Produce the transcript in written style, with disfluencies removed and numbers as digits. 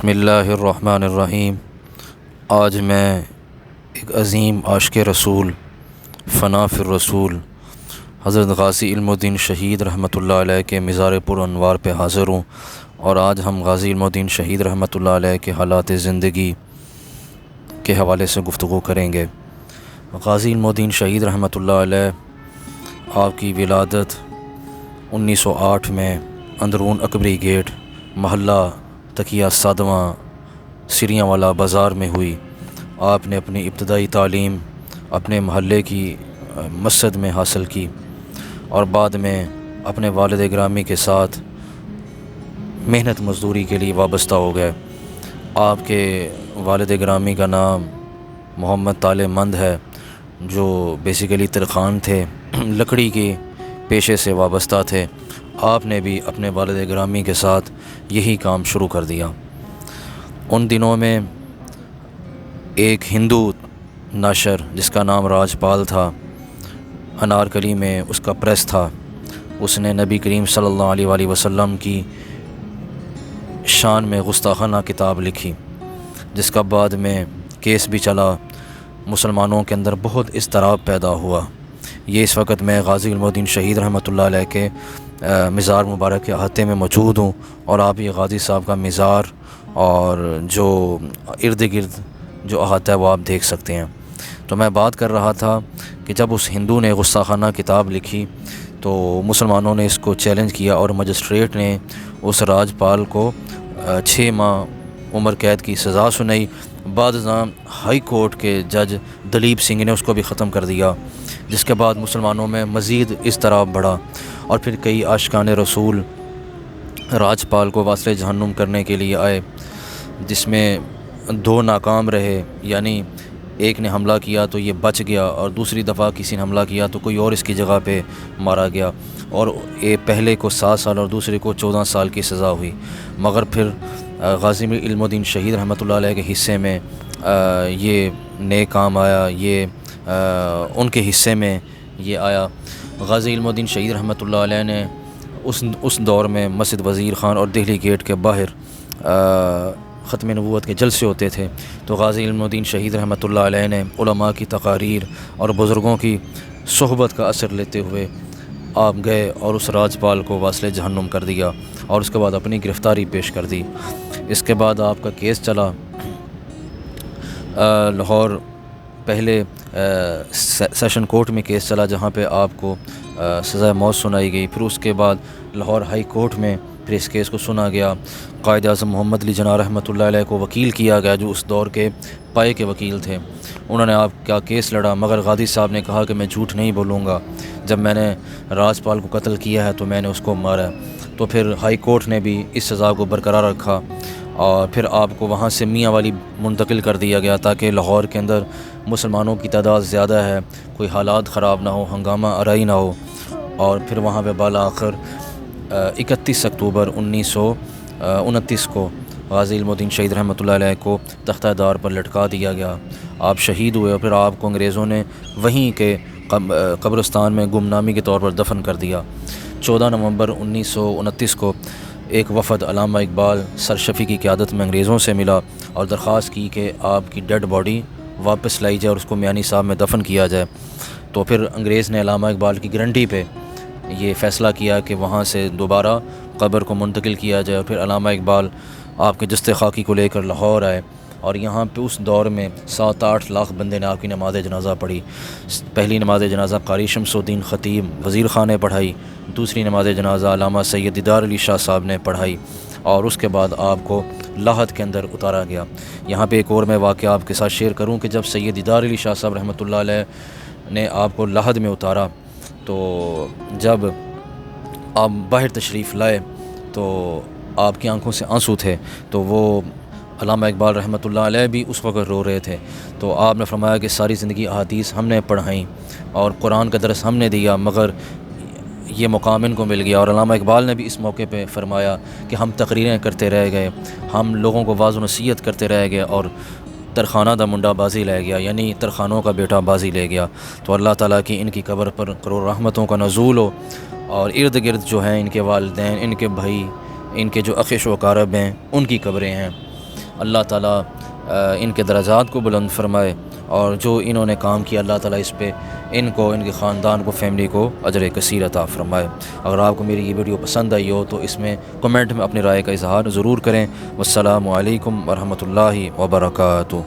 بسم اللہ الرحمن الرحیم۔ آج میں ایک عظیم عاشق رسول، فنا فی الرسول، حضرت غازی علم الدین شہید رحمۃ اللہ علیہ کے مزار پر انوار پہ حاضر ہوں، اور آج ہم غازی علم الدین شہید رحمۃ اللہ علیہ کے حالات زندگی کے حوالے سے گفتگو کریں گے۔ غازی علم الدین شہید رحمۃ اللہ علیہ، آپ کی ولادت 1908 میں اندرون اکبری گیٹ، محلہ تکیہ سادواں، سریاں والا بازار میں ہوئی۔ آپ نے اپنی ابتدائی تعلیم اپنے محلے کی مسجد میں حاصل کی، اور بعد میں اپنے والد گرامی کے ساتھ محنت مزدوری کے لیے وابستہ ہو گئے۔ آپ کے والد گرامی کا نام محمد طالع مند ہے، جو بیسیکلی ترخان تھے، لکڑی کے پیشے سے وابستہ تھے۔ آپ نے بھی اپنے والد گرامی کے ساتھ یہی کام شروع کر دیا۔ ان دنوں میں ایک ہندو ناشر جس کا نام راج پال تھا، انارکلی میں اس کا پریس تھا، اس نے نبی کریم صلی اللہ علیہ وآلہ وسلم کی شان میں گستاخانہ کتاب لکھی، جس کا بعد میں کیس بھی چلا۔ مسلمانوں کے اندر بہت اضطراب پیدا ہوا۔ یہ اس وقت میں غازی علم الدین شہید رحمۃ اللہ علیہ کے مزار مبارک کے احاطے میں موجود ہوں، اور آپ یہ غازی صاحب کا مزار اور جو ارد گرد جو احاطہ ہے وہ آپ دیکھ سکتے ہیں۔ تو میں بات کر رہا تھا کہ جب اس ہندو نے گستاخانہ کتاب لکھی تو مسلمانوں نے اس کو چیلنج کیا، اور مجسٹریٹ نے اس راج پال کو 6 ماہ عمر قید کی سزا سنائی۔ بعد ازاں ہائی کورٹ کے جج دلیپ سنگھ نے اس کو بھی ختم کر دیا، جس کے بعد مسلمانوں میں مزید اضطراب بڑھا، اور پھر کئی عاشقان رسول راج پال کو واصل جہنم کرنے کے لیے آئے، جس میں 2 ناکام رہے، یعنی ایک نے حملہ کیا تو یہ بچ گیا، اور دوسری دفعہ کسی نے حملہ کیا تو کوئی اور اس کی جگہ پہ مارا گیا، اور پہلے کو 7 سال اور دوسرے کو 14 سال کی سزا ہوئی۔ مگر پھر غازی علم الدین شہید رحمۃ اللہ علیہ کے حصے میں یہ نیک کام آیا، یہ ان کے حصے میں یہ آیا۔ غازی علم الدین شہید رحمۃ اللہ علیہ نے اس دور میں مسجد وزیر خان اور دہلی گیٹ کے باہر ختم نبوت کے جلسے ہوتے تھے، تو غازی علم الدین شہید رحمۃ اللہ علیہ نے علماء کی تقاریر اور بزرگوں کی صحبت کا اثر لیتے ہوئے آپ گئے اور اس راج پال کو واصل جہنم کر دیا، اور اس کے بعد اپنی گرفتاری پیش کر دی۔ اس کے بعد آپ کا کیس چلا لاہور، پہلے سیشن کورٹ میں کیس چلا جہاں پہ آپ کو سزائے موت سنائی گئی، پھر اس کے بعد لاہور ہائی کورٹ میں پھر اس کیس کو سنا گیا۔ قائد اعظم محمد علی جناح رحمۃ اللہ علیہ کو وکیل کیا گیا، جو اس دور کے پائے کے وکیل تھے۔ انہوں نے آپ کا کیس لڑا، مگر غازی صاحب نے کہا کہ میں جھوٹ نہیں بولوں گا، جب میں نے راج پال کو قتل کیا ہے تو میں نے اس کو مارا ہے۔ تو پھر ہائی کورٹ نے بھی اس سزا کو برقرار رکھا، اور پھر آپ کو وہاں سے میاں والی منتقل کر دیا گیا، تاکہ لاہور کے اندر مسلمانوں کی تعداد زیادہ ہے، کوئی حالات خراب نہ ہو، ہنگامہ آرائی نہ ہو۔ اور پھر وہاں پہ بالآخر 31 اکتوبر 1929 کو غازی علم الدین شہید رحمۃ اللہ علیہ کو تختہ دار پر لٹکا دیا گیا۔ آپ شہید ہوئے، اور پھر آپ کو انگریزوں نے وہیں کے قبرستان میں گمنامی کے طور پر دفن کر دیا۔ 14 نومبر 1929 کو ایک وفد علامہ اقبال سر شفیع کی قیادت میں انگریزوں سے ملا، اور درخواست کی کہ آپ کی ڈیڈ باڈی واپس لائی جائے اور اس کو میانی صاحب میں دفن کیا جائے۔ تو پھر انگریز نے علامہ اقبال کی گارنٹی پہ یہ فیصلہ کیا کہ وہاں سے دوبارہ قبر کو منتقل کیا جائے، اور پھر علامہ اقبال آپ کے جسد خاکی کو لے کر لاہور آئے، اور یہاں پہ اس دور میں 7-8 لاکھ بندے نے آپ کی نماز جنازہ پڑھی۔ پہلی نماز جنازہ قاری شمس الدین خطیب وزیر خان نے پڑھائی، دوسری نماز جنازہ علامہ سید دیدار علی شاہ صاحب نے پڑھائی، اور اس کے بعد آپ کو لاہت کے اندر اتارا گیا۔ یہاں پہ ایک اور میں واقعہ آپ کے ساتھ شیئر کروں کہ جب سید دیدار علی شاہ صاحب رحمۃ اللہ علیہ نے آپ کو لاہت میں اتارا، تو جب آپ باہر تشریف لائے تو آپ کی آنکھوں سے آنسو تھے، تو وہ علامہ اقبال رحمۃ اللہ علیہ بھی اس وقت رو رہے تھے۔ تو آپ نے فرمایا کہ ساری زندگی احادیث ہم نے پڑھائیں اور قرآن کا درس ہم نے دیا، مگر یہ مقام ان کو مل گیا۔ اور علامہ اقبال نے بھی اس موقع پہ فرمایا کہ ہم تقریریں کرتے رہ گئے، ہم لوگوں کو واعظ و نصیحت کرتے رہ گئے، اور ترخانہ دا منڈا بازی لے گیا، یعنی ترخانوں کا بیٹا بازی لے گیا۔ تو اللہ تعالیٰ کی ان کی قبر پر کروڑ رحمتوں کا نزول ہو، اور ارد گرد جو ہیں ان کے والدین، ان کے بھائی، ان کے جو اخش و اقارب ہیں، ان کی قبریں ہیں۔ اللہ تعالیٰ ان کے درجات کو بلند فرمائے، اور جو انہوں نے کام کیا اللہ تعالیٰ اس پہ ان کو، ان کے خاندان کو، فیملی کو اجر کثیر عطا فرمائے۔ اگر آپ کو میری یہ ویڈیو پسند آئی ہو تو اس میں کمنٹ میں اپنی رائے کا اظہار ضرور کریں۔ والسلام علیکم ورحمۃ اللہ وبرکاتہ۔